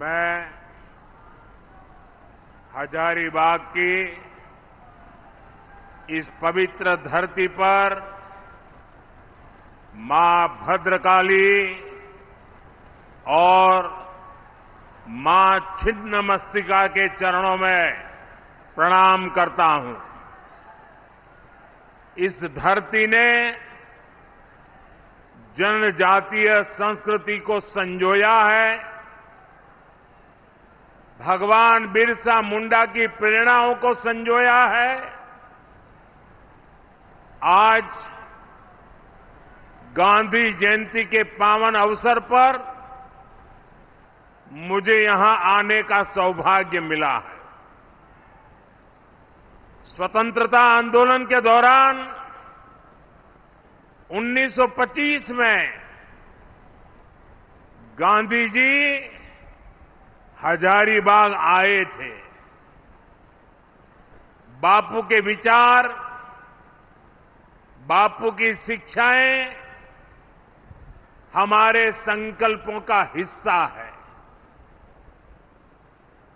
मैं हजारीबाग की इस पवित्र धरती पर मां भद्रकाली और मां छिन्नमस्तिका के चरणों में प्रणाम करता हूं। इस धरती ने जनजातीय संस्कृति को संजोया है। भगवान बिरसा मुंडा की प्रेरणाओं को संजोया है। आज गांधी जयंती के पावन अवसर पर मुझे यहां आने का सौभाग्य मिला है। स्वतंत्रता आंदोलन के दौरान 1925 में गांधी जी हजारीबाग आए थे। बापू के विचार, बापू की शिक्षाएं हमारे संकल्पों का हिस्सा है।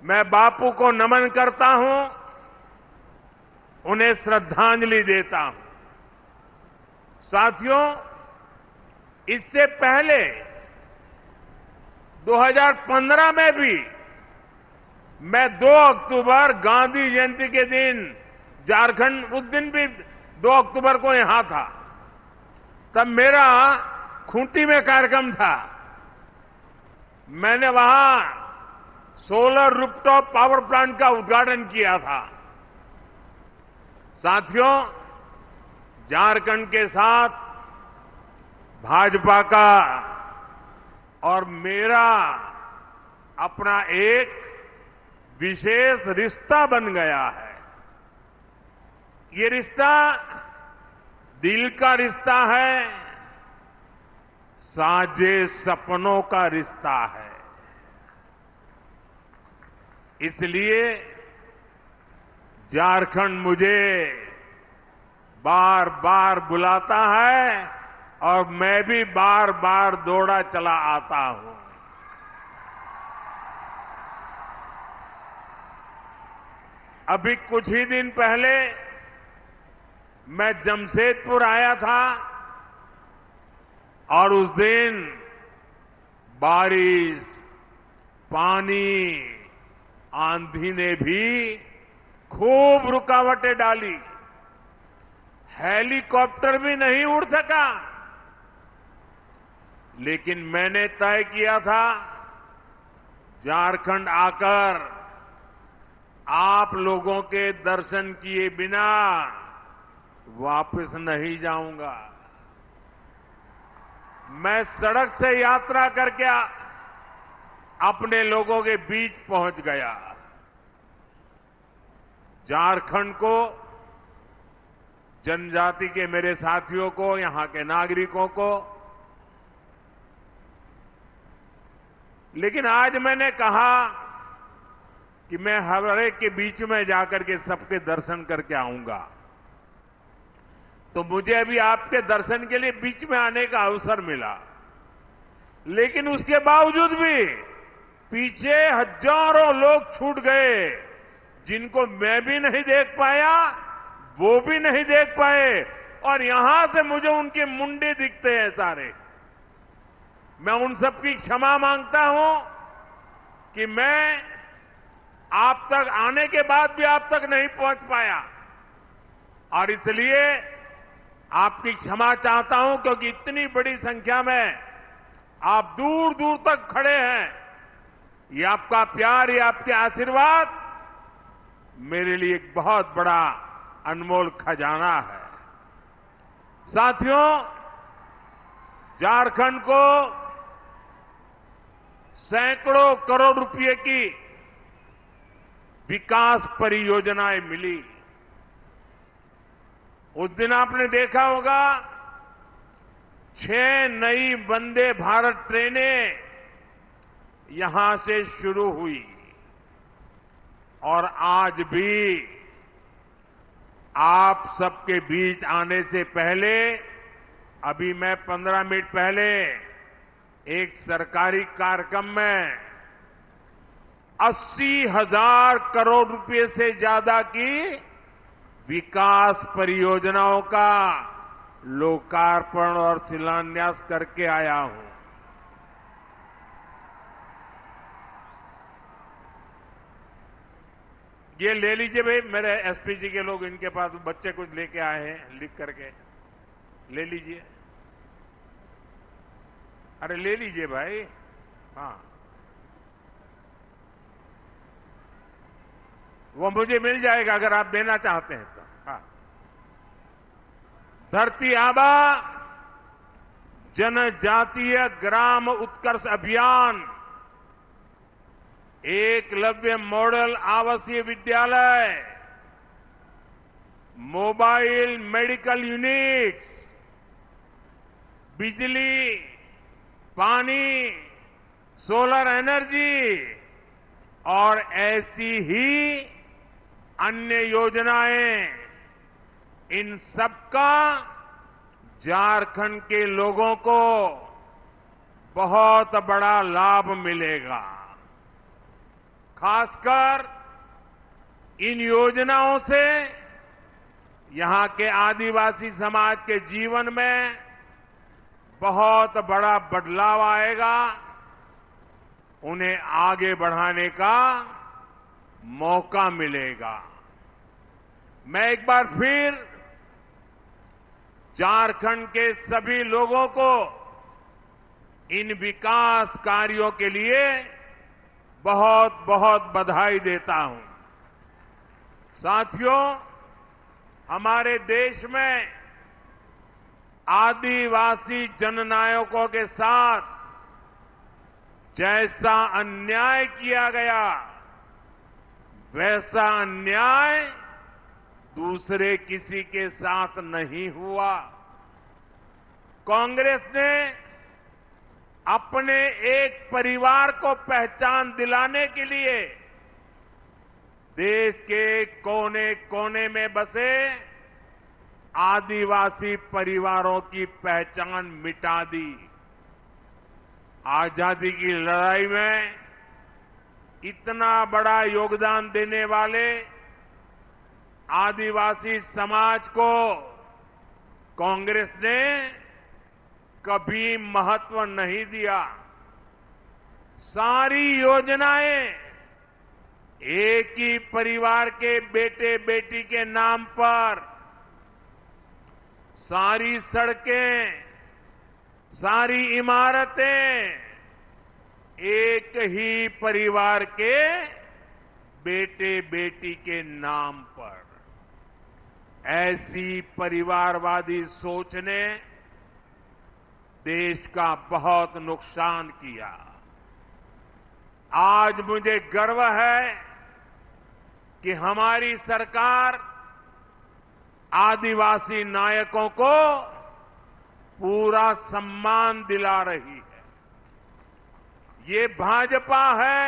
मैं बापू को नमन करता हूं, उन्हें श्रद्धांजलि देता हूं। साथियों, इससे पहले 2015 में भी मैं 2 अक्टूबर गांधी जयंती के दिन झारखंड, उस दिन भी 2 अक्टूबर को यहां था। तब मेरा खूंटी में कार्यक्रम था। मैंने वहां सोलर रूफटॉप पावर प्लांट का उद्घाटन किया था। साथियों, झारखंड के साथ भाजपा का और मेरा अपना एक विशेष रिश्ता बन गया है। ये रिश्ता दिल का रिश्ता है, साझे सपनों का रिश्ता है। इसलिए झारखंड मुझे बार बार बुलाता है और मैं भी बार बार दौड़ा चला आता हूं। अभी कुछ ही दिन पहले मैं जमशेदपुर आया था और उस दिन बारिश, पानी, आंधी ने भी खूब रुकावटें डाली। हेलीकॉप्टर भी नहीं उड़ सका। लेकिन मैंने तय किया था, झारखंड आकर आप लोगों के दर्शन किए बिना वापस नहीं जाऊंगा। मैं सड़क से यात्रा करके अपने लोगों के बीच पहुंच गया। झारखंड को, जनजाति के मेरे साथियों को, यहां के नागरिकों को, लेकिन आज मैंने कहा कि मैं हर एक के बीच में जाकर के सबके दर्शन करके आऊंगा। तो मुझे अभी आपके दर्शन के लिए बीच में आने का अवसर मिला। लेकिन उसके बावजूद भी पीछे हजारों लोग छूट गए, जिनको मैं भी नहीं देख पाया, वो भी नहीं देख पाए, और यहां से मुझे उनके मुंडे दिखते हैं सारे। मैं उन सबकी क्षमा मांगता हूं कि मैं आप तक आने के बाद भी आप तक नहीं पहुंच पाया, और इसलिए आपकी क्षमा चाहता हूं, क्योंकि इतनी बड़ी संख्या में आप दूर दूर तक खड़े हैं। ये आपका प्यार, ये आपके आशीर्वाद मेरे लिए एक बहुत बड़ा अनमोल खजाना है। साथियों, झारखंड को सैकड़ों करोड़ रुपए की विकास परियोजनाएं मिली। उस दिन आपने देखा होगा 6 नई वंदे भारत ट्रेनें यहां से शुरू हुई, और आज भी आप सबके बीच आने से पहले, अभी मैं 15 मिनट पहले एक सरकारी कार्यक्रम में 80,000 करोड़ रुपए से ज्यादा की विकास परियोजनाओं का लोकार्पण और शिलान्यास करके आया हूं। ये ले लीजिए भाई, मेरे एसपीजी के लोग, इनके पास बच्चे कुछ लेके आए हैं लिख करके, ले लीजिए। अरे ले लीजिए भाई। हाँ, वो मुझे मिल जाएगा अगर आप देना चाहते हैं तो। हाँ, धरती आबा जनजातीय ग्राम उत्कर्ष अभियान, एकलव्य मॉडल आवासीय विद्यालय, मोबाइल मेडिकल यूनिट्स, बिजली, पानी, सोलर एनर्जी और ऐसी ही अन्य योजनाएं, इन सबका झारखंड के लोगों को बहुत बड़ा लाभ मिलेगा। खासकर इन योजनाओं से यहां के आदिवासी समाज के जीवन में बहुत बड़ा बदलाव आएगा, उन्हें आगे बढ़ाने का मौका मिलेगा। मैं एक बार फिर झारखंड के सभी लोगों को इन विकास कार्यों के लिए बहुत बहुत बधाई देता हूं। साथियों, हमारे देश में आदिवासी जननायकों के साथ जैसा अन्याय किया गया, वैसा अन्याय दूसरे किसी के साथ नहीं हुआ। कांग्रेस ने अपने एक परिवार को पहचान दिलाने के लिए देश के कोने कोने में बसे आदिवासी परिवारों की पहचान मिटा दी। आजादी की लड़ाई में इतना बड़ा योगदान देने वाले आदिवासी समाज को कांग्रेस ने कभी महत्व नहीं दिया। सारी योजनाएं एक ही परिवार के बेटे बेटी के नाम पर, सारी सड़कें, सारी इमारतें एक ही परिवार के बेटे बेटी के नाम पर। ऐसी परिवारवादी सोच ने देश का बहुत नुकसान किया। आज मुझे गर्व है कि हमारी सरकार आदिवासी नायकों को पूरा सम्मान दिला रही है। ये भाजपा है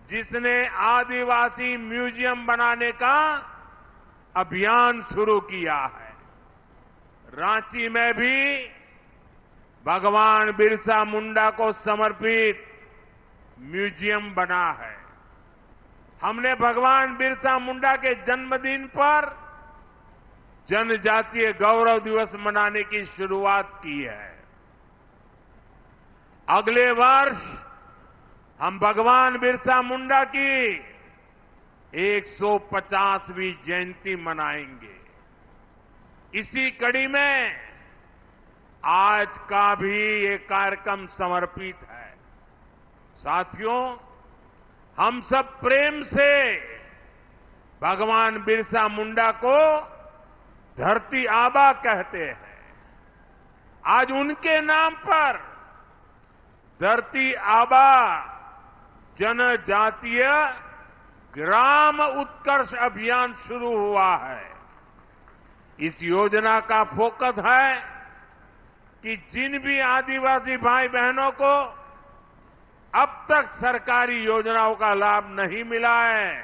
जिसने आदिवासी म्यूजियम बनाने का अभियान शुरू किया है। रांची में भी भगवान बिरसा मुंडा को समर्पित म्यूजियम बना है। हमने भगवान बिरसा मुंडा के जन्मदिन पर जनजातीय गौरव दिवस मनाने की शुरुआत की है। अगले वर्ष हम भगवान बिरसा मुंडा की 150वीं जयंती मनाएंगे। इसी कड़ी में आज का भी ये कार्यक्रम समर्पित है। साथियों, हम सब प्रेम से भगवान बिरसा मुंडा को धरती आबा कहते हैं। आज उनके नाम पर धरती आबा जनजातीय ग्राम उत्कर्ष अभियान शुरू हुआ है। इस योजना का फोकस है कि जिन भी आदिवासी भाई बहनों को अब तक सरकारी योजनाओं का लाभ नहीं मिला है,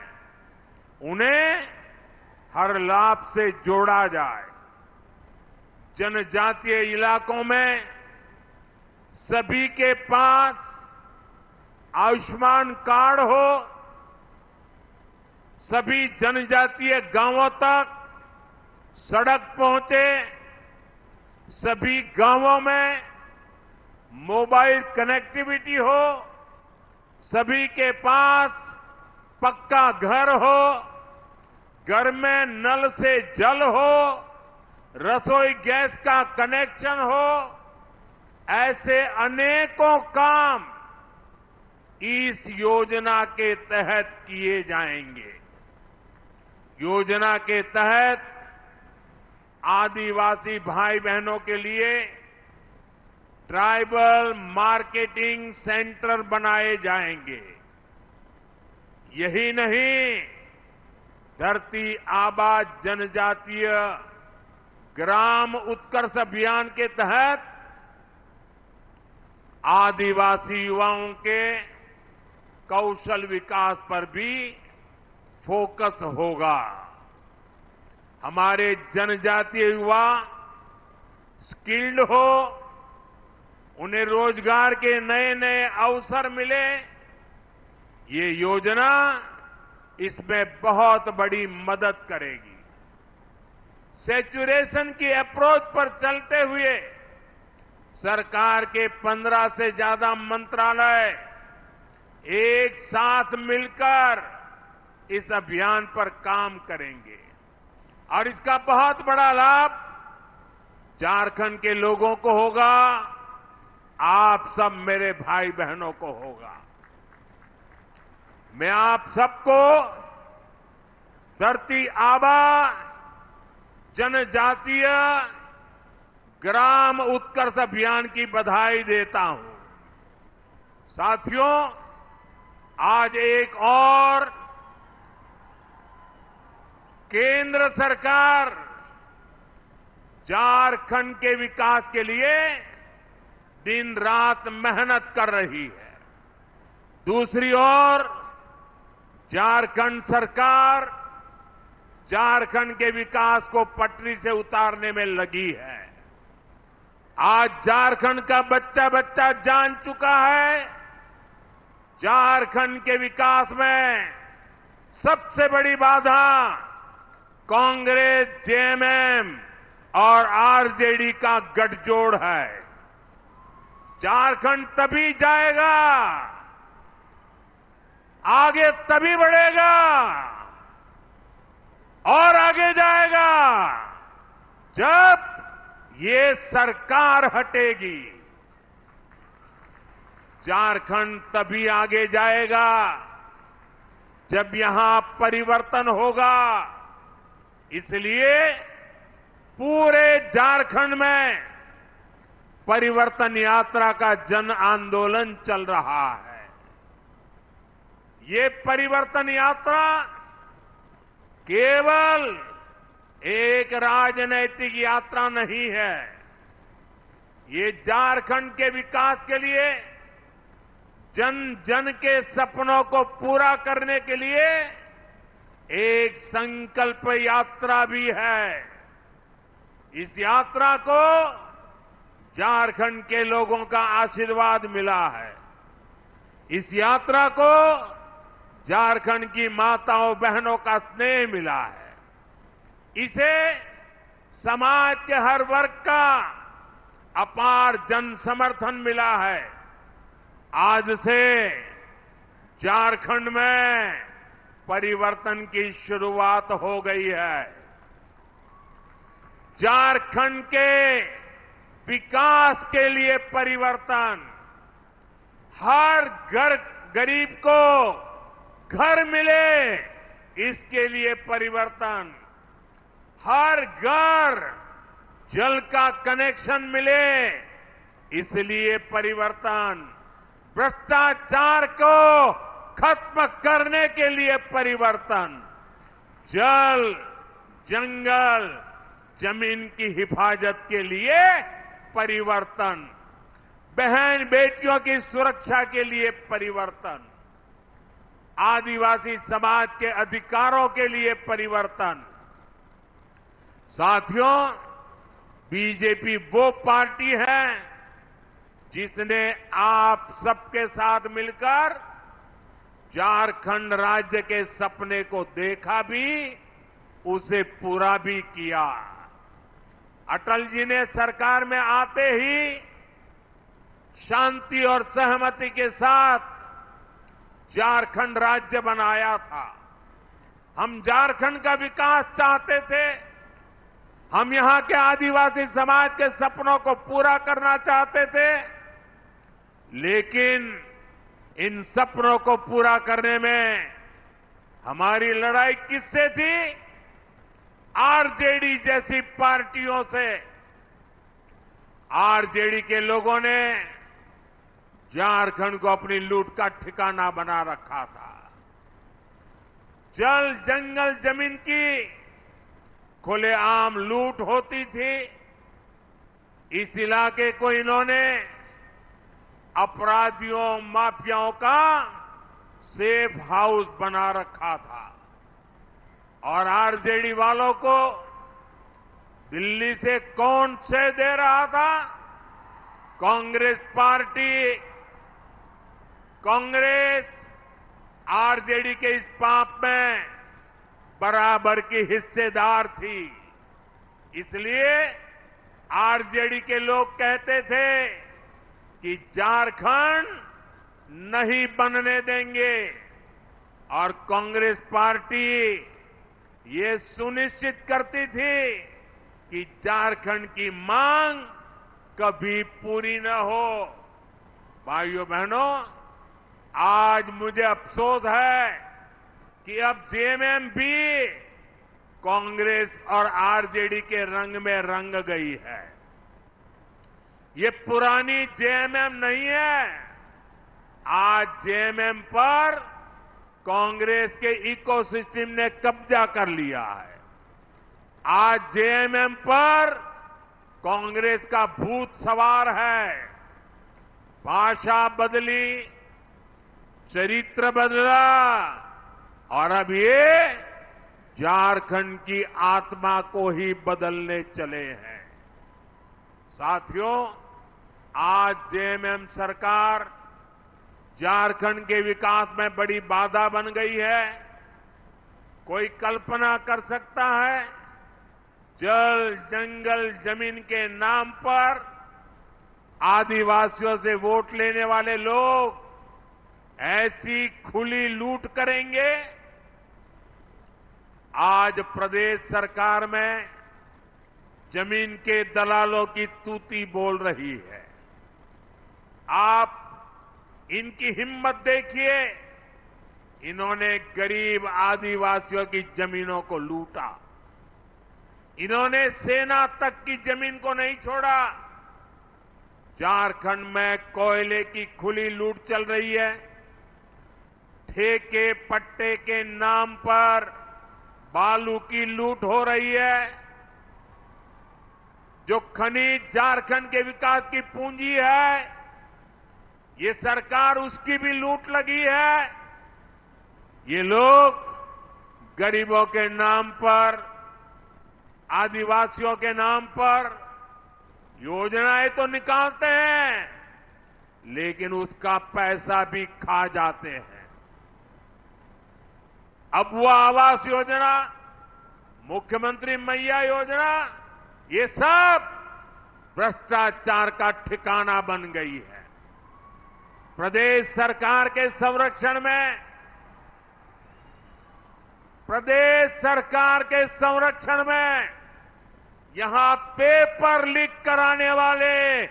उन्हें हर लाभ से जोड़ा जाए। जनजातीय इलाकों में सभी के पास आयुष्मान कार्ड हो, सभी जनजातीय गांवों तक सड़क पहुंचे, सभी गांवों में मोबाइल कनेक्टिविटी हो, सभी के पास पक्का घर हो, घर में नल से जल हो, रसोई गैस का कनेक्शन हो, ऐसे अनेकों काम इस योजना के तहत किए जाएंगे। योजना के तहत आदिवासी भाई बहनों के लिए ट्राइबल मार्केटिंग सेंटर बनाए जाएंगे। यही नहीं, धरती आबा जनजातीय ग्राम उत्कर्ष अभियान के तहत आदिवासी युवाओं के कौशल विकास पर भी फोकस होगा। हमारे जनजातीय युवा स्किल्ड हो, उन्हें रोजगार के नए नए अवसर मिले, ये योजना इसमें बहुत बड़ी मदद करेगी। सैचुरेशन की अप्रोच पर चलते हुए सरकार के 15 से ज्यादा मंत्रालय एक साथ मिलकर इस अभियान पर काम करेंगे और इसका बहुत बड़ा लाभ झारखंड के लोगों को होगा, आप सब मेरे भाई बहनों को होगा। मैं आप सबको धरती आबा जनजातीय ग्राम उत्कर्ष अभियान की बधाई देता हूं। साथियों, आज एक और केंद्र सरकार झारखंड के विकास के लिए दिन रात मेहनत कर रही है। दूसरी ओर झारखंड सरकार झारखंड के विकास को पटरी से उतारने में लगी है। आज झारखंड का बच्चा बच्चा जान चुका है, झारखंड के विकास में सबसे बड़ी बाधा कांग्रेस, जेएमएम और आरजेडी का गठजोड़ है। झारखंड तभी जाएगा, आगे तभी बढ़ेगा और आगे जाएगा जब ये सरकार हटेगी। झारखंड तभी आगे जाएगा जब यहां परिवर्तन होगा। इसलिए पूरे झारखंड में परिवर्तन यात्रा का जन आंदोलन चल रहा है। ये परिवर्तन यात्रा केवल एक राजनैतिक यात्रा नहीं है, ये झारखंड के विकास के लिए, जन जन के सपनों को पूरा करने के लिए एक संकल्प यात्रा भी है। इस यात्रा को झारखंड के लोगों का आशीर्वाद मिला है। इस यात्रा को झारखंड की माताओं बहनों का स्नेह मिला है। इसे समाज के हर वर्ग का अपार जन समर्थन मिला है। आज से झारखंड में परिवर्तन की शुरुआत हो गई है। झारखंड के विकास के लिए परिवर्तन, हर गरीब को घर मिले इसके लिए परिवर्तन, हर घर जल का कनेक्शन मिले इसलिए परिवर्तन, भ्रष्टाचार को खत्म करने के लिए परिवर्तन, जल, जंगल, जमीन की हिफाजत के लिए परिवर्तन, बहन बेटियों की सुरक्षा के लिए परिवर्तन, आदिवासी समाज के अधिकारों के लिए परिवर्तन। साथियों, बीजेपी वो पार्टी है जिसने आप सबके साथ मिलकर झारखंड राज्य के सपने को देखा भी, उसे पूरा भी किया। अटल जी ने सरकार में आते ही शांति और सहमति के साथ झारखंड राज्य बनाया था। हम झारखंड का विकास चाहते थे। हम यहां के आदिवासी समाज के सपनों को पूरा करना चाहते थे। लेकिन इन सपनों को पूरा करने में हमारी लड़ाई किससे थी? आरजेडी जैसी पार्टियों से। आरजेडी के लोगों ने झारखंड को अपनी लूट का ठिकाना बना रखा था। जल, जंगल, जमीन की खुलेआम लूट होती थी। इस इलाके को इन्होंने अपराधियों, माफियाओं का सेफ हाउस बना रखा था। और आरजेडी वालों को दिल्ली से कौन से दे रहा था? कांग्रेस पार्टी। कांग्रेस आरजेडी के इस पाप में बराबर की हिस्सेदार थी। इसलिए आरजेडी के लोग कहते थे कि झारखंड नहीं बनने देंगे। और कांग्रेस पार्टी ये सुनिश्चित करती थी कि झारखंड की मांग कभी पूरी न हो। भाइयों बहनों, आज मुझे अफसोस है कि अब जेएमएम भी कांग्रेस और आरजेडी के रंग में रंग गई है। ये पुरानी जेएमएम नहीं है। आज जेएमएम पर कांग्रेस के इकोसिस्टम ने कब्जा कर लिया है। आज जेएमएम पर कांग्रेस का भूत सवार है। भाषा बदली, चरित्र बदला और अब ये झारखंड की आत्मा को ही बदलने चले हैं। साथियों, आज जेएमएम सरकार झारखंड के विकास में बड़ी बाधा बन गई है। कोई कल्पना कर सकता है जल, जंगल, जमीन के नाम पर आदिवासियों से वोट लेने वाले लोग ऐसी खुली लूट करेंगे? आज प्रदेश सरकार में जमीन के दलालों की तूती बोल रही है। आप इनकी हिम्मत देखिए। इन्होंने गरीब आदिवासियों की जमीनों को लूटा। इन्होंने सेना तक की जमीन को नहीं छोड़ा। झारखंड में कोयले की खुली लूट चल रही है। ठेके पट्टे के नाम पर बालू की लूट हो रही है। जो खनिज झारखंड के विकास की पूंजी है, ये सरकार उसकी भी लूट लगी है। ये लोग गरीबों के नाम पर, आदिवासियों के नाम पर योजनाएं तो निकालते हैं, लेकिन उसका पैसा भी खा जाते हैं। अब वो आवास योजना, मुख्यमंत्री मैया योजना, ये सब भ्रष्टाचार का ठिकाना बन गई है। प्रदेश सरकार के संरक्षण में, यहां पेपर लीक कराने वाले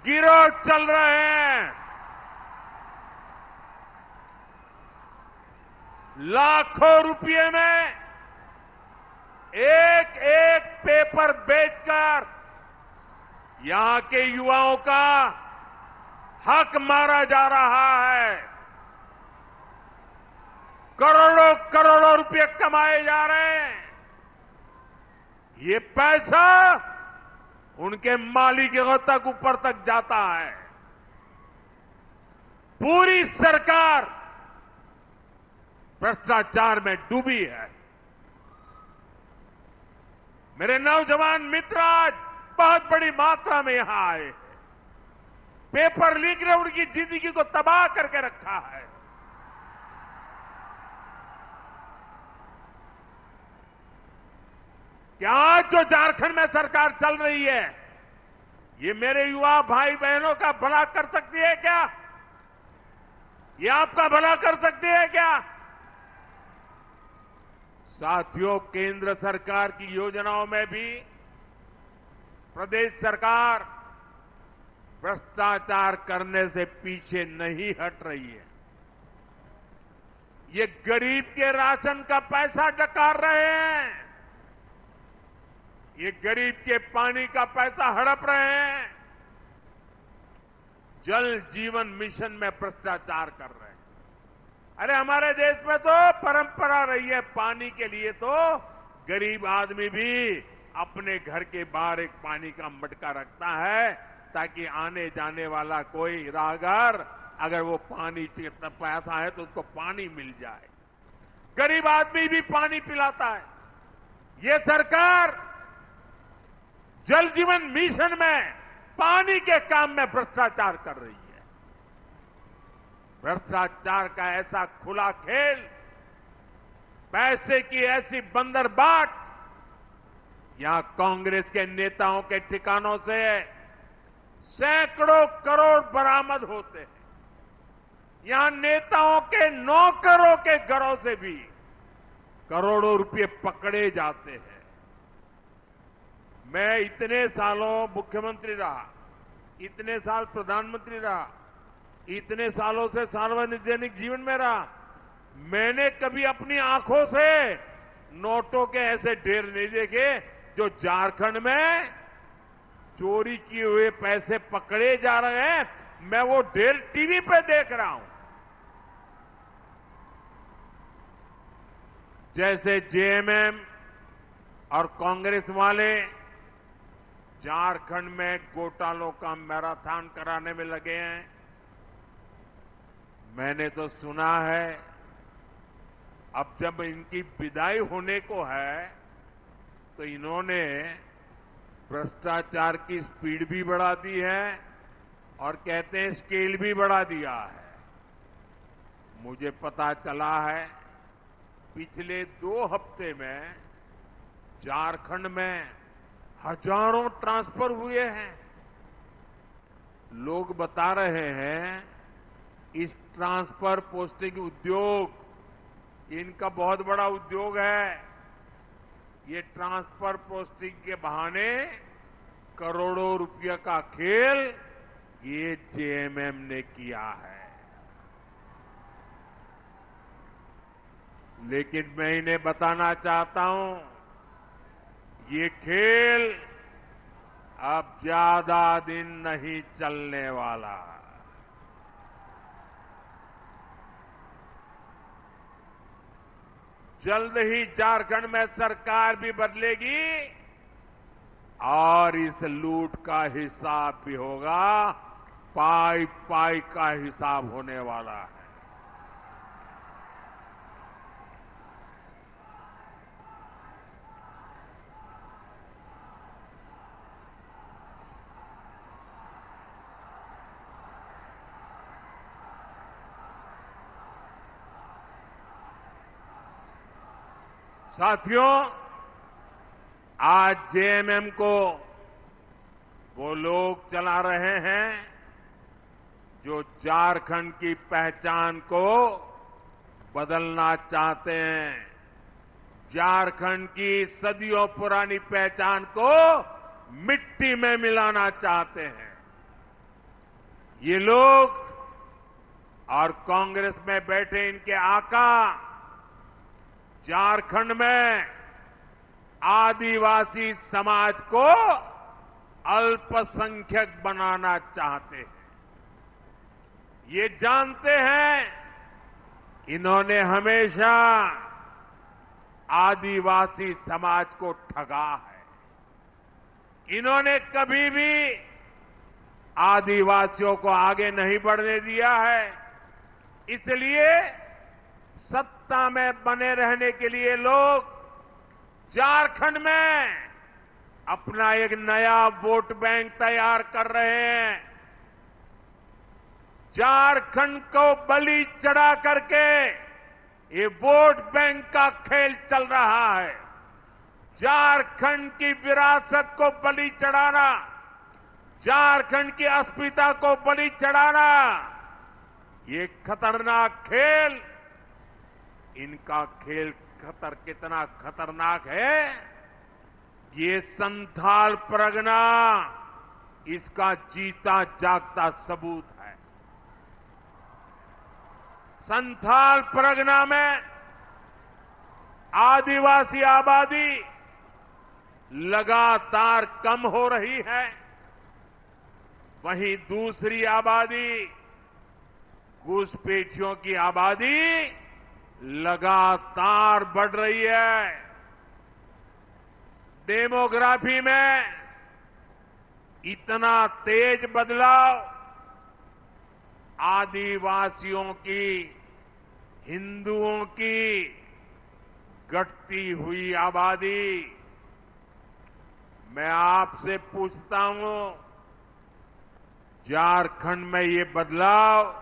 गिरोह चल रहे हैं। लाखों रुपए में एक एक पेपर बेचकर यहां के युवाओं का हक मारा जा रहा है। करोड़ों करोड़ों रुपए कमाए जा रहे हैं। ये पैसा उनके मालिकों तक, ऊपर तक जाता है। पूरी सरकार भ्रष्टाचार में डूबी है। मेरे नौजवान मित्र आज बहुत बड़ी मात्रा में यहां आए हैं। पेपर लीक ने उनकी जिंदगी को तबाह करके रखा है। क्या आज जो झारखंड में सरकार चल रही है, ये मेरे युवा भाई बहनों का भला कर सकती है क्या? ये आपका भला कर सकती है क्या? साथियों, केंद्र सरकार की योजनाओं में भी प्रदेश सरकार भ्रष्टाचार करने से पीछे नहीं हट रही है। ये गरीब के राशन का पैसा डकार रहे हैं, ये गरीब के पानी का पैसा हड़प रहे हैं, जल जीवन मिशन में भ्रष्टाचार कर रहे हैं। अरे हमारे देश में तो परंपरा रही है, पानी के लिए तो गरीब आदमी भी अपने घर के बाहर एक पानी का मटका रखता है, ताकि आने जाने वाला कोई राहगीर अगर वो पानी प्यासा है तो उसको पानी मिल जाए। गरीब आदमी भी पानी पिलाता है। ये सरकार जल जीवन मिशन में पानी के काम में भ्रष्टाचार कर रही है। भ्रष्टाचार का ऐसा खुला खेल, पैसे की ऐसी बंदरबाट, यहां कांग्रेस के नेताओं के ठिकानों से सैकड़ों करोड़ बरामद होते हैं। यहां नेताओं के नौकरों के घरों से भी करोड़ों रुपए पकड़े जाते हैं। मैं इतने सालों मुख्यमंत्री रहा, इतने साल प्रधानमंत्री रहा, इतने सालों से सार्वजनिक जीवन में रहा, मैंने कभी अपनी आंखों से नोटों के ऐसे ढेर नहीं देखे जो झारखंड में चोरी किए हुए पैसे पकड़े जा रहे हैं। मैं वो ढेर टीवी पे देख रहा हूं। जैसे जेएमएम और कांग्रेस वाले झारखंड में घोटालों का मैराथन कराने में लगे हैं। मैंने तो सुना है अब जब इनकी विदाई होने को है तो इन्होंने भ्रष्टाचार की स्पीड भी बढ़ा दी है और कहते हैं स्केल भी बढ़ा दिया है। मुझे पता चला है पिछले 2 हफ्ते में झारखंड में हजारों ट्रांसफर हुए हैं। लोग बता रहे हैं इस ट्रांसफर पोस्टिंग उद्योग इनका बहुत बड़ा उद्योग है। ये ट्रांसफर पोस्टिंग के बहाने करोड़ों रुपये का खेल ये जेएमएम ने किया है। लेकिन मैं इन्हें बताना चाहता हूं, ये खेल अब ज्यादा दिन नहीं चलने वाला। जल्द ही झारखंड में सरकार भी बदलेगी और इस लूट का हिसाब भी होगा। पाई पाई का हिसाब होने वाला है। साथियों, आज जेएमएम को वो लोग चला रहे हैं जो झारखंड की पहचान को बदलना चाहते हैं, झारखंड की सदियों पुरानी पहचान को मिट्टी में मिलाना चाहते हैं। ये लोग और कांग्रेस में बैठे इनके आका झारखंड में आदिवासी समाज को अल्पसंख्यक बनाना चाहते हैं। ये जानते हैं इन्होंने हमेशा आदिवासी समाज को ठगा है। इन्होंने कभी भी आदिवासियों को आगे नहीं बढ़ने दिया है। इसलिए सत्ता में बने रहने के लिए लोग झारखंड में अपना एक नया वोट बैंक तैयार कर रहे हैं। झारखंड को बलि चढ़ा करके ये वोट बैंक का खेल चल रहा है। झारखंड की विरासत को बलि चढ़ाना, झारखंड की अस्मिता को बलि चढ़ाना, ये खतरनाक खेल, इनका खेल कितना खतरनाक है, ये संथाल परगना इसका जीता जागता सबूत है। संथाल परगना में आदिवासी आबादी लगातार कम हो रही है, वहीं दूसरी आबादी, घुसपैठियों की आबादी लगातार बढ़ रही है। डेमोग्राफी में इतना तेज बदलाव आदिवासियों की, हिंदुओं की घटती हुई आबादी। मैं आपसे पूछता हूं, झारखंड में ये बदलाव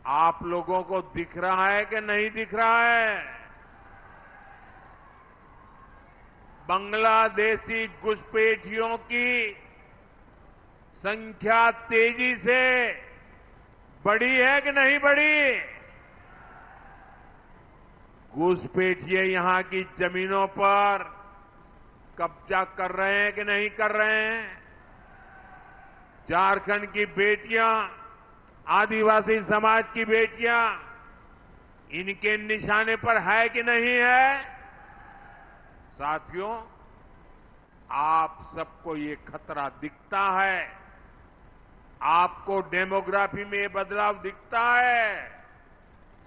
आप लोगों को दिख रहा है कि नहीं दिख रहा है? बांग्लादेशी घुसपैठियों की संख्या तेजी से बढ़ी है कि नहीं बढ़ी? घुसपैठिए यहां की जमीनों पर कब्जा कर रहे हैं कि नहीं कर रहे हैं? झारखंड की बेटियां, आदिवासी समाज की बेटियां इनके निशाने पर है कि नहीं है? साथियों, आप सबको ये खतरा दिखता है, आपको डेमोग्राफी में ये बदलाव दिखता है,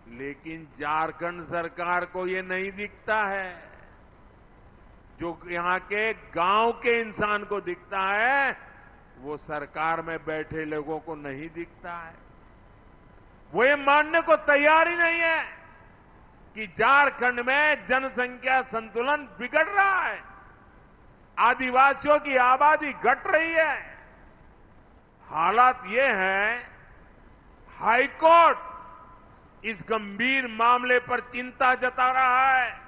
लेकिन झारखंड सरकार को ये नहीं दिखता है। जो यहां के गांव के इंसान को दिखता है, वो सरकार में बैठे लोगों को नहीं दिखता है। वो ये मानने को तैयार ही नहीं है कि झारखंड में जनसंख्या संतुलन बिगड़ रहा है, आदिवासियों की आबादी घट रही है। हालात ये है, हाईकोर्ट इस गंभीर मामले पर चिंता जता रहा है,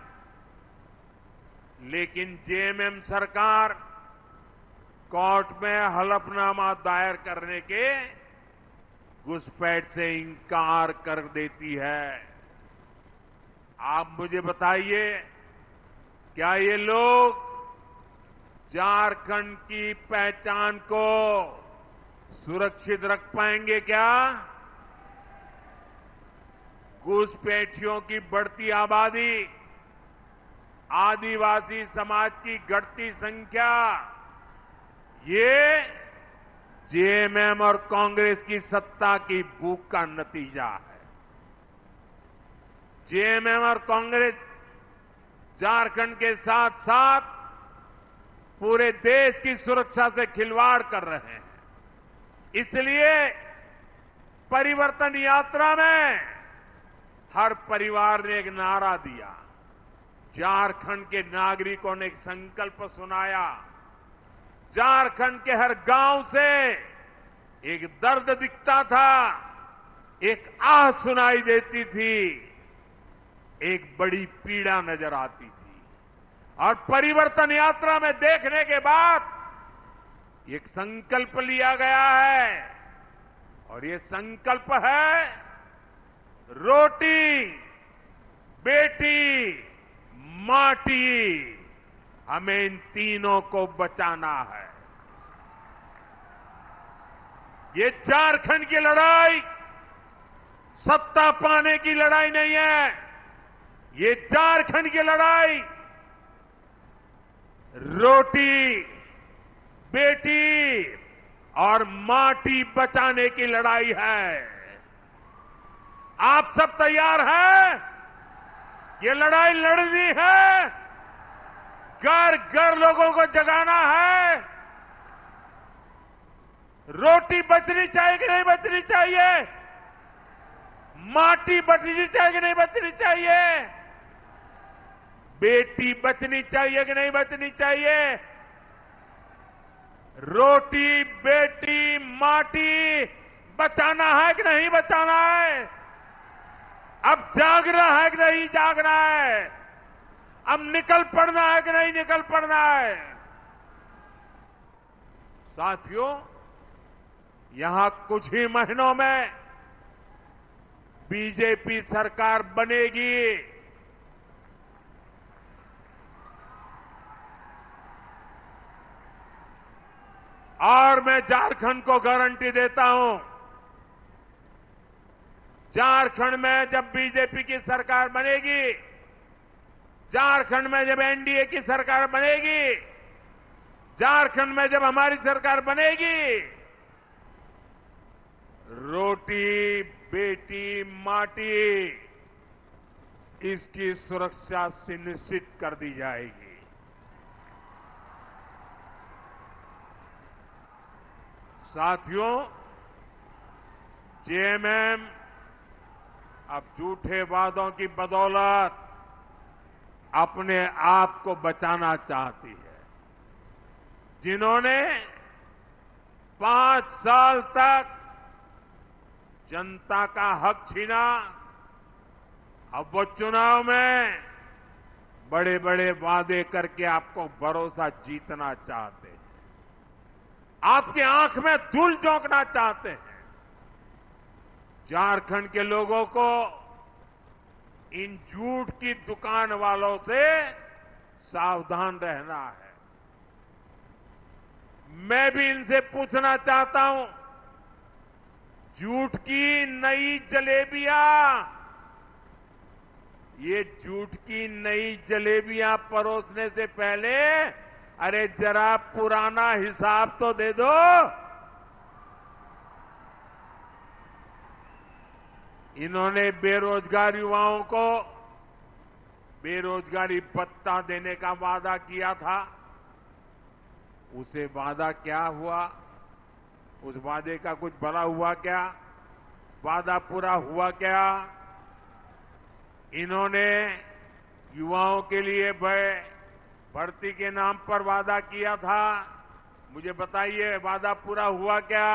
लेकिन जेएमएम सरकार कोर्ट में हलफनामा दायर करने के घुसपैठ से इंकार कर देती है। आप मुझे बताइए, क्या ये लोग झारखंड की पहचान को सुरक्षित रख पाएंगे क्या? घुसपैठियों की बढ़ती आबादी, आदिवासी समाज की घटती संख्या, ये जेएमएम और कांग्रेस की सत्ता की भूख का नतीजा है। जेएमएम और कांग्रेस झारखंड के साथ साथ पूरे देश की सुरक्षा से खिलवाड़ कर रहे हैं। इसलिए परिवर्तन यात्रा में हर परिवार ने एक नारा दिया, झारखंड के नागरिकों ने एक संकल्प सुनाया, झारखंड के हर गांव से एक दर्द दिखता था, एक आह सुनाई देती थी, एक बड़ी पीड़ा नजर आती थी। और परिवर्तन यात्रा में देखने के बाद एक संकल्प लिया गया है, और ये संकल्प है, रोटी, बेटी, माटी, हमें इन तीनों को बचाना है। ये झारखंड की लड़ाई सत्ता पाने की लड़ाई नहीं है, ये झारखंड की लड़ाई रोटी, बेटी और माटी बचाने की लड़ाई है। आप सब तैयार हैं? ये लड़ाई लड़नी है, घर घर लोगों को जगाना है। रोटी बचनी चाहिए कि नहीं बचनी चाहिए? माटी बचनी चाहिए कि नहीं बचनी चाहिए? बेटी बचनी चाहिए कि नहीं बचनी चाहिए? रोटी, बेटी, माटी बचाना है कि नहीं बचाना है? अब जागना है कि नहीं जागना है? अब निकल पड़ना है कि नहीं निकल पड़ना है? साथियों, यहां कुछ ही महीनों में बीजेपी सरकार बनेगी। और मैं झारखंड को गारंटी देता हूं, झारखंड में जब बीजेपी की सरकार बनेगी, झारखंड में जब एनडीए की सरकार बनेगी, झारखंड में जब हमारी सरकार बनेगी, रोटी बेटी माटी इसकी सुरक्षा सुनिश्चित कर दी जाएगी। साथियों, जेएमएम अब झूठे वादों की बदौलत अपने आप को बचाना चाहती है। जिन्होंने 5 साल तक जनता का हक छीना, अब वो चुनाव में बड़े बड़े वादे करके आपको भरोसा जीतना चाहते हैं, आपकी आंख में धूल झोंकना चाहते हैं। झारखंड के लोगों को इन झूठ की दुकान वालों से सावधान रहना है। मैं भी इनसे पूछना चाहता हूं, झूठ की नई जलेबियां, ये झूठ की नई जलेबियां परोसने से पहले अरे जरा पुराना हिसाब तो दे दो। इन्होंने बेरोजगार युवाओं को बेरोजगारी भत्ता देने का वादा किया था, उसे वादा क्या हुआ? उस वादे का कुछ भला हुआ क्या? वादा पूरा हुआ क्या? इन्होंने युवाओं के लिए भर्ती के नाम पर वादा किया था, मुझे बताइए वादा पूरा हुआ क्या?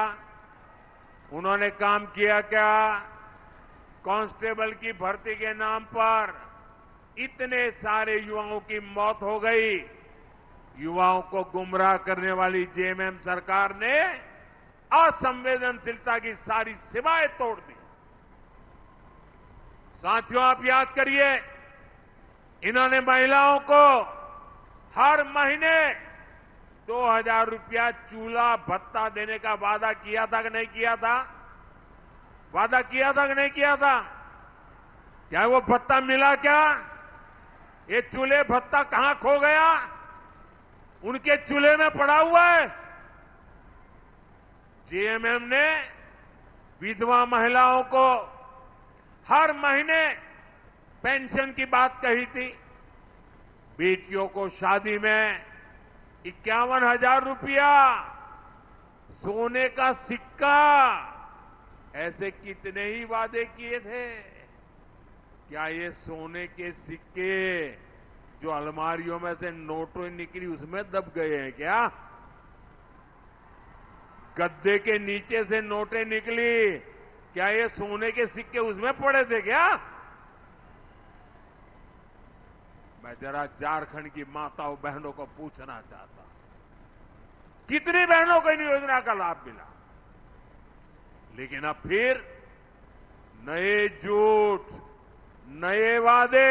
उन्होंने काम किया क्या? कांस्टेबल की भर्ती के नाम पर इतने सारे युवाओं की मौत हो गई। युवाओं को गुमराह करने वाली जेएमएम सरकार ने असंवेदनशीलता की सारी सीमाएं तोड़ दी। साथियों, आप याद करिए, इन्होंने महिलाओं को हर महीने 2000 रुपया चूल्हा भत्ता देने का वादा किया था कि नहीं किया था? वादा किया था कि नहीं किया था? क्या वो भत्ता मिला क्या? ये चूल्हे भत्ता कहां खो गया? उनके चूल्हे में पड़ा हुआ है। जेएमएम ने विधवा महिलाओं को हर महीने पेंशन की बात कही थी। बेटियों को शादी में 51,000 रुपया, सोने का सिक्का, ऐसे कितने ही वादे किए थे। क्या ये सोने के सिक्के जो अलमारियों में से नोटें निकली उसमें दब गए हैं क्या? गद्दे के नीचे से नोटें निकली, क्या ये सोने के सिक्के उसमें पड़े थे क्या? मैं जरा झारखंड की माताओं बहनों को पूछना चाहता हूं, कितनी बहनों को इन योजना का लाभ मिला? लेकिन अब फिर नए झूठ, नए वादे,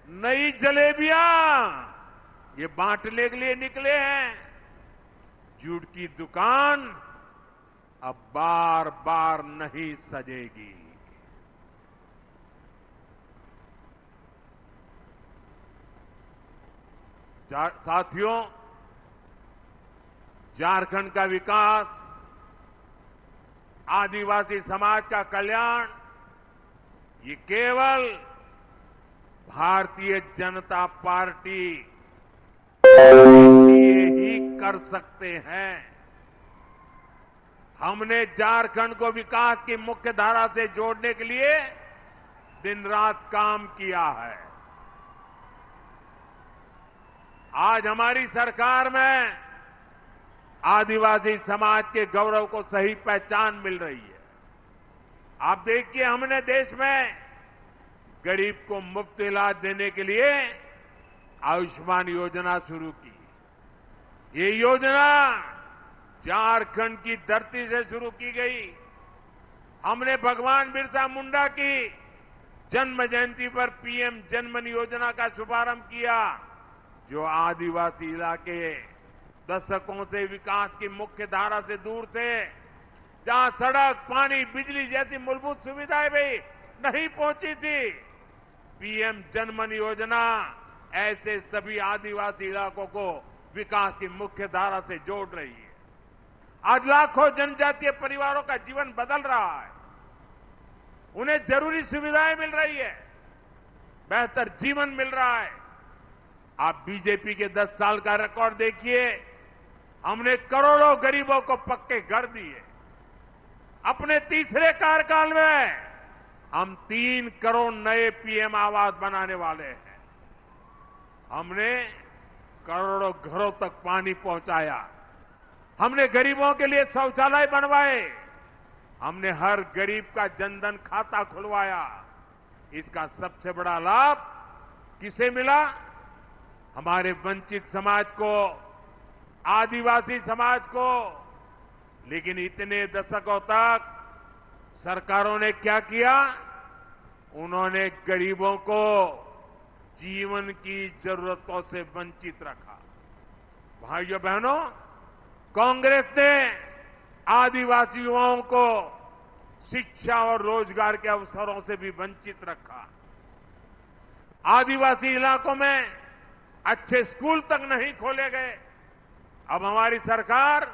नई जलेबियां ये बांटने के लिए निकले हैं। झूठ की दुकान अब बार बार नहीं सजेगी। साथियों, झारखंड का विकास, आदिवासी समाज का कल्याण, ये केवल भारतीय जनता पार्टी ये ही कर सकते हैं। हमने झारखंड को विकास की मुख्य धारा से जोड़ने के लिए दिन रात काम किया है। आज हमारी सरकार में आदिवासी समाज के गौरव को सही पहचान मिल रही है। आप देखिए, हमने देश में गरीब को मुफ्त इलाज देने के लिए आयुष्मान योजना शुरू की। ये योजना झारखंड की धरती से शुरू की गई। हमने भगवान बिरसा मुंडा की जन्म जयंती पर पीएम जनमन योजना का शुभारंभ किया, जो आदिवासी इलाके दशकों से विकास की मुख्य धारा से दूर थे, जहां सड़क, पानी, बिजली जैसी मूलभूत सुविधाएं भी नहीं पहुंची थी। पीएम जनमन योजना ऐसे सभी आदिवासी इलाकों को विकास की मुख्य धारा से जोड़ रही है। आज लाखों जनजातीय परिवारों का जीवन बदल रहा है। उन्हें जरूरी सुविधाएं मिल रही है, बेहतर जीवन मिल रहा है। आप बीजेपी के 10 साल का रिकॉर्ड देखिए। हमने करोड़ों गरीबों को पक्के घर दिए। अपने तीसरे कार्यकाल में हम 3 करोड़ नए पीएम आवास बनाने वाले हैं। हमने करोड़ों घरों तक पानी पहुंचाया। हमने गरीबों के लिए शौचालय बनवाए। हमने हर गरीब का जनधन खाता खुलवाया। इसका सबसे बड़ा लाभ किसे मिला? हमारे वंचित समाज को, आदिवासी समाज को। लेकिन इतने दशकों तक सरकारों ने क्या किया? उन्होंने गरीबों को जीवन की जरूरतों से वंचित रखा। भाइयों बहनों, कांग्रेस ने आदिवासी युवाओं को शिक्षा और रोजगार के अवसरों से भी वंचित रखा। आदिवासी इलाकों में अच्छे स्कूल तक नहीं खोले गए। अब हमारी सरकार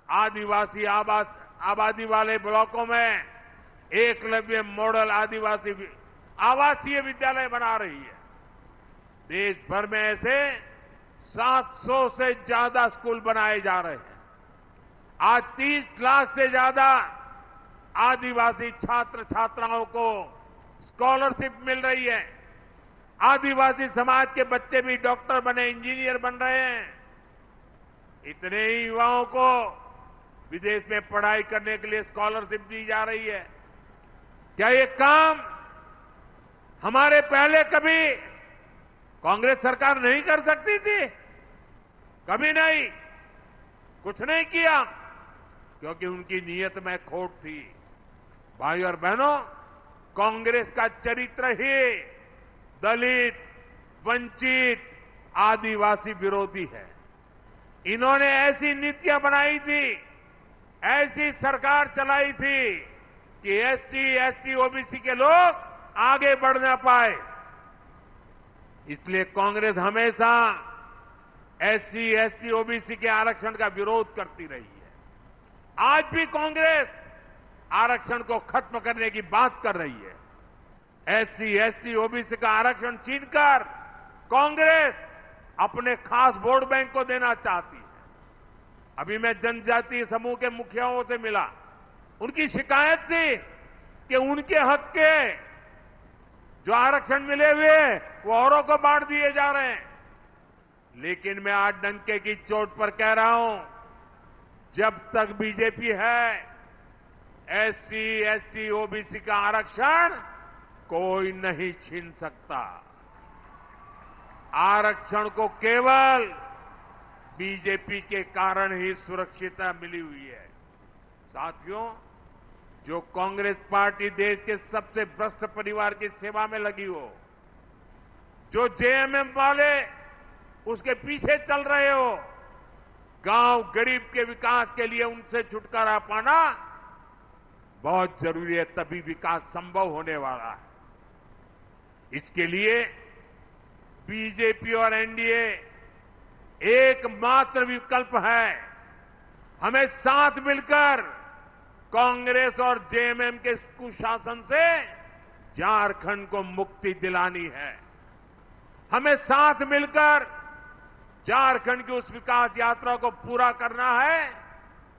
आदिवासी आबादी वाले ब्लॉकों में एकलव्य मॉडल आदिवासी आवासीय विद्यालय बना रही है। देश भर में ऐसे 700 से ज्यादा स्कूल बनाए जा रहे हैं। आज 30 लाख से ज्यादा आदिवासी छात्र छात्राओं को स्कॉलरशिप मिल रही है। आदिवासी समाज के बच्चे भी डॉक्टर बने, इंजीनियर बन रहे हैं। इतने ही युवाओं को विदेश में पढ़ाई करने के लिए स्कॉलरशिप दी जा रही है। क्या ये काम हमारे पहले कभी कांग्रेस सरकार नहीं कर सकती थी? कभी नहीं, कुछ नहीं किया, क्योंकि उनकी नीयत में खोट थी। भाई और बहनों, कांग्रेस का चरित्र ही दलित, वंचित, आदिवासी विरोधी है। इन्होंने ऐसी नीतियां बनाई थी, ऐसी सरकार चलाई थी कि एससी, एसटी, ओबीसी के लोग आगे बढ़ ना पाए। इसलिए कांग्रेस हमेशा एससी, एसटी, ओबीसी के आरक्षण का विरोध करती रही है। आज भी कांग्रेस आरक्षण को खत्म करने की बात कर रही है। एससी, एसटी, ओबीसी का आरक्षण छीनकर कांग्रेस अपने खास वोट बैंक को देना चाहती है। अभी मैं जनजातीय समूह के मुखियाओं से मिला। उनकी शिकायत थी कि उनके हक के जो आरक्षण मिले हुए वो औरों को बांट दिए जा रहे हैं। लेकिन मैं आज डंके की चोट पर कह रहा हूं, जब तक बीजेपी है, एससी, एसटी, ओबीसी का आरक्षण कोई नहीं छीन सकता। आरक्षण को केवल बीजेपी के कारण ही सुरक्षितता मिली हुई है। साथियों, जो कांग्रेस पार्टी देश के सबसे भ्रष्ट परिवार की सेवा में लगी हो, जो जेएमएम वाले उसके पीछे चल रहे हो, गांव गरीब के विकास के लिए उनसे छुटकारा पाना बहुत जरूरी है, तभी विकास संभव होने वाला है। इसके लिए बीजेपी और एनडीए एकमात्र विकल्प है। हमें साथ मिलकर कांग्रेस और जेएमएम के कुशासन से झारखंड को मुक्ति दिलानी है। हमें साथ मिलकर झारखंड की उस विकास यात्रा को पूरा करना है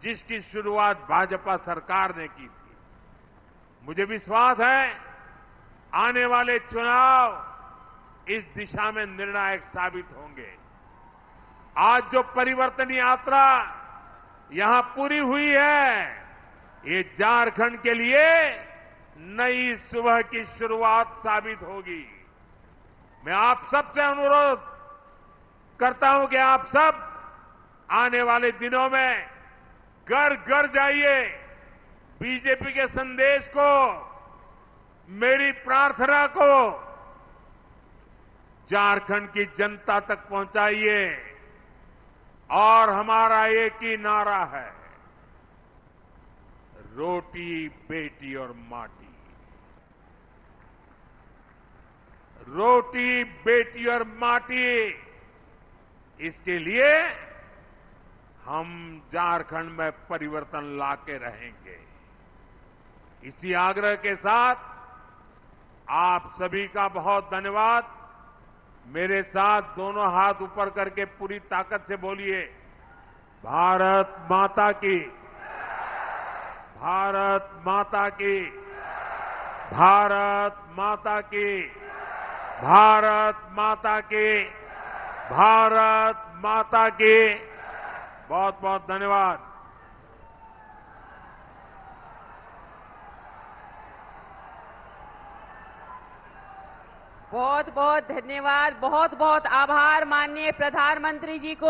जिसकी शुरुआत भाजपा सरकार ने की थी। मुझे विश्वास है आने वाले चुनाव इस दिशा में निर्णायक साबित होंगे। आज जो परिवर्तन यात्रा यहां पूरी हुई है, ये झारखंड के लिए नई सुबह की शुरुआत साबित होगी। मैं आप सबसे अनुरोध करता हूं कि आप सब आने वाले दिनों में घर घर जाइए, बीजेपी के संदेश को, मेरी प्रार्थना को झारखंड की जनता तक पहुंचाइए। और हमारा एक ही नारा है, रोटी बेटी और माटी। रोटी बेटी और माटी, इसके लिए हम झारखंड में परिवर्तन लाके रहेंगे। इसी आग्रह के साथ आप सभी का बहुत धन्यवाद। मेरे साथ दोनों हाथ ऊपर करके पूरी ताकत से बोलिए, भारत माता की, भारत माता की, भारत माता की, भारत माता की, भारत माता की। बहुत बहुत धन्यवाद। बहुत बहुत धन्यवाद, बहुत बहुत आभार माननीय प्रधानमंत्री जी को।